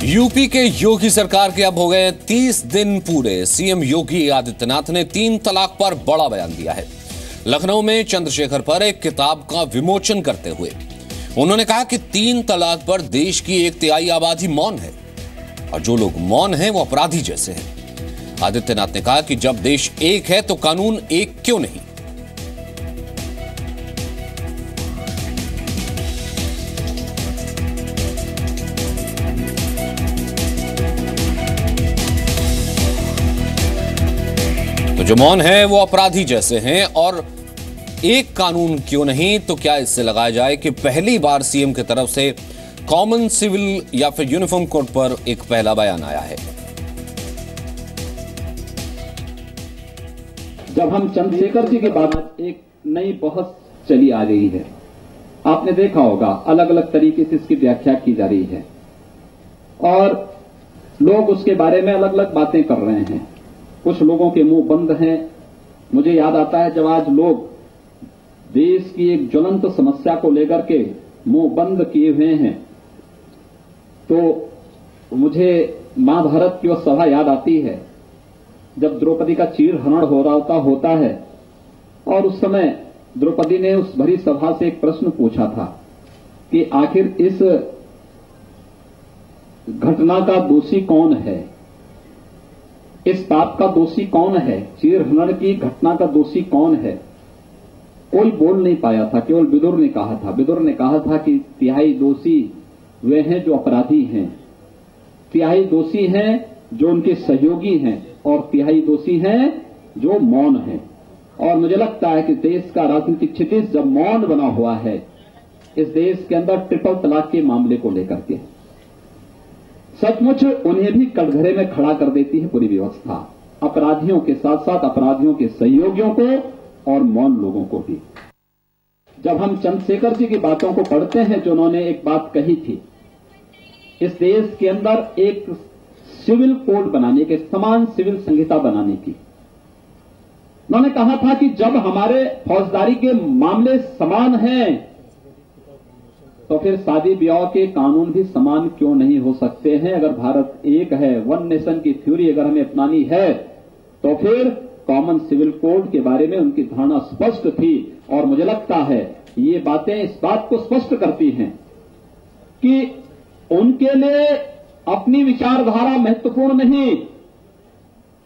UP के योगी सरकार के अब हो गए 30 दिन पूरे। सीएम योगी आदित्यनाथ ने 3 तलाक पर बड़ा बयान दिया है। लखनऊ में चंद्रशेखर पर एक किताब का विमोचन करते हुए उन्होंने कहा कि 3 तलाक पर देश की 1/3 आबादी मौन है और जो लोग मौन हैं वो अपराधी जैसे हैं। आदित्यनाथ ने कहा कि जब देश एक है तो कानून एक क्यों नहीं। तो जो मौन है वो अपराधी जैसे हैं और एक कानून क्यों नहीं, तो क्या इससे लगाया जाए कि पहली बार सीएम की तरफ से कॉमन सिविल या फिर यूनिफॉर्म कोड पर एक पहला बयान आया है। जब हम चंद्रशेखर जी की बात, एक नई बहस चली आ रही है। आपने देखा होगा अलग अलग तरीके से इसकी व्याख्या की जा रही है और लोग उसके बारे में अलग अलग बातें कर रहे हैं। कुछ लोगों के मुंह बंद हैं। मुझे याद आता है जब आज लोग देश की एक ज्वलंत समस्या को लेकर के मुंह बंद किए हुए हैं, तो मुझे महाभारत की वह सभा याद आती है जब द्रौपदी का चीरहरण हो रहा होता है और उस समय द्रौपदी ने उस भरी सभा से एक प्रश्न पूछा था कि आखिर इस घटना का दोषी कौन है, इस पाप का दोषी कौन है, चीरहरण की घटना का दोषी कौन है। कोई बोल नहीं पाया था, केवल विदुर ने कहा था। विदुर ने कहा था कि तिहाई दोषी वे हैं जो अपराधी हैं, तिहाई दोषी हैं जो उनके सहयोगी हैं और तिहाई दोषी हैं जो मौन हैं। और मुझे लगता है कि देश का राजनीतिक क्षितिज जब मौन बना हुआ है इस देश के अंदर ट्रिपल तलाक के मामले को लेकर के, सचमुच उन्हें भी कटघरे में खड़ा कर देती है पूरी व्यवस्था, अपराधियों के साथ साथ अपराधियों के सहयोगियों को और मौन लोगों को भी। जब हम चंद्रशेखर जी की बातों को पढ़ते हैं जो उन्होंने एक बात कही थी, इस देश के अंदर एक सिविल कोड बनाने के, समान सिविल संहिता बनाने की, उन्होंने कहा था कि जब हमारे फौजदारी के मामले समान हैं तो फिर शादी ब्याह के कानून भी समान क्यों नहीं हो सकते हैं। अगर भारत एक है, वन नेशन की थ्योरी अगर हमें अपनानी है तो फिर कॉमन सिविल कोड के बारे में उनकी धारणा स्पष्ट थी। और मुझे लगता है ये बातें इस बात को स्पष्ट करती हैं कि उनके लिए अपनी विचारधारा महत्वपूर्ण नहीं,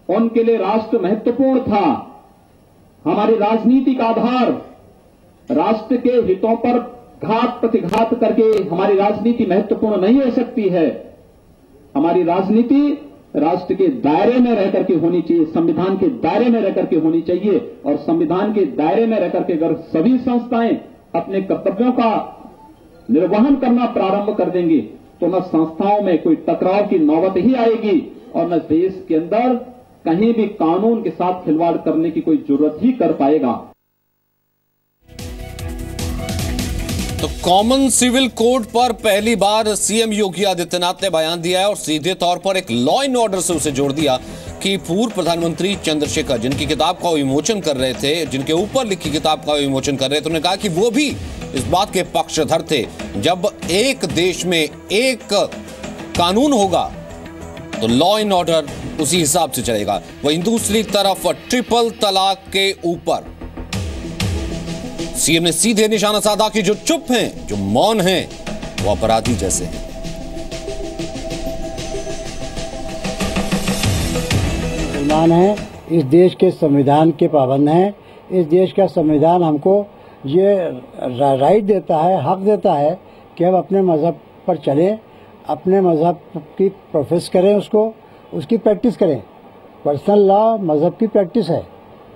उनके लिए राष्ट्र महत्वपूर्ण था। हमारी राजनीति का आधार राष्ट्र के हितों पर घात प्रतिघात करके हमारी राजनीति महत्वपूर्ण नहीं हो सकती है। हमारी राजनीति राष्ट्र के दायरे में रहकर के होनी चाहिए, संविधान के दायरे में रहकर के होनी चाहिए। और संविधान के दायरे में रहकर के अगर सभी संस्थाएं अपने कर्तव्यों का निर्वहन करना प्रारंभ कर देंगी तो न संस्थाओं में कोई टकराव की नौबत ही आएगी और न देश के अंदर कहीं भी कानून के साथ खिलवाड़ करने की कोई जरूरत ही कर पाएगा। तो कॉमन सिविल कोड पर पहली बार सीएम योगी आदित्यनाथ ने बयान दिया है और सीधे तौर पर एक लॉ एंड ऑर्डर से उसे जोड़ दिया कि पूर्व प्रधानमंत्री चंद्रशेखर जिनकी किताब का विमोचन कर रहे थे, जिनके ऊपर लिखी किताब का विमोचन कर रहे थे, उन्होंने कहा कि वो भी इस बात के पक्षधर थे जब एक देश में एक कानून होगा तो लॉ एंड ऑर्डर उसी हिसाब से चलेगा। वहीं दूसरी तरफ ट्रिपल तलाक के ऊपर सीएम ने सीधे निशाना साधा कि जो चुप हैं, जो मौन हैं, वो अपराधी जैसे हैं। मुसलमान हैं, इस देश के संविधान के पाबंद हैं। इस देश का संविधान हमको ये राइट देता है, हक देता है कि हम अपने मजहब पर चलें, अपने मजहब की प्रोफेस करें, उसकी प्रैक्टिस करें। पर्सनल लॉ मजहब की प्रैक्टिस है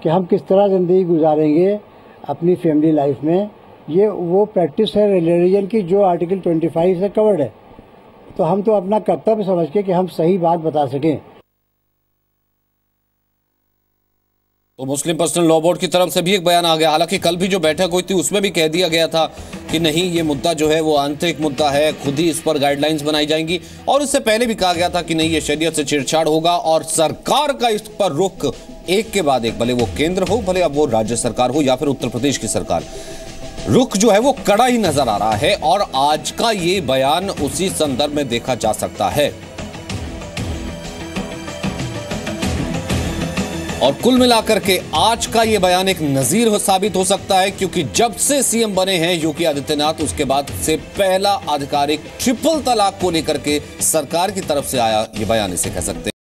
कि हम किस तरह ज़िंदगी गुजारेंगे अपनी फैमिली लाइफ में। ये वो प्रैक्टिस है रिलीजन की जो आर्टिकल 25 से कवर्ड है। तो हम तो अपना कर्तव्य समझ के कि हम सही बात बता सकें। तो मुस्लिम पर्सनल लॉ बोर्ड की तरफ से भी एक बयान आ गया। हालांकि कल भी जो बैठक हुई थी उसमें भी कह दिया गया था कि नहीं, ये मुद्दा जो है वो आंतरिक मुद्दा है, खुद ही इस पर गाइडलाइंस बनाई जाएंगी। और इससे पहले भी कहा गया था कि नहीं, ये शरीयत से छेड़छाड़ होगा और सरकार का इस पर रुख एक के बाद एक, भले वो केंद्र हो, भले अब वो राज्य सरकार हो या फिर उत्तर प्रदेश की सरकार, रुख जो है वो कड़ा ही नजर आ रहा है। और आज का ये बयान उसी संदर्भ में देखा जा सकता है। और कुल मिलाकर के आज का ये बयान एक नजीर साबित हो सकता है, क्योंकि जब से सीएम बने हैं योगी आदित्यनाथ, उसके बाद से पहला आधिकारिक ट्रिपल तलाक को लेकर के सरकार की तरफ से आया ये बयान इसे कह सकते हैं।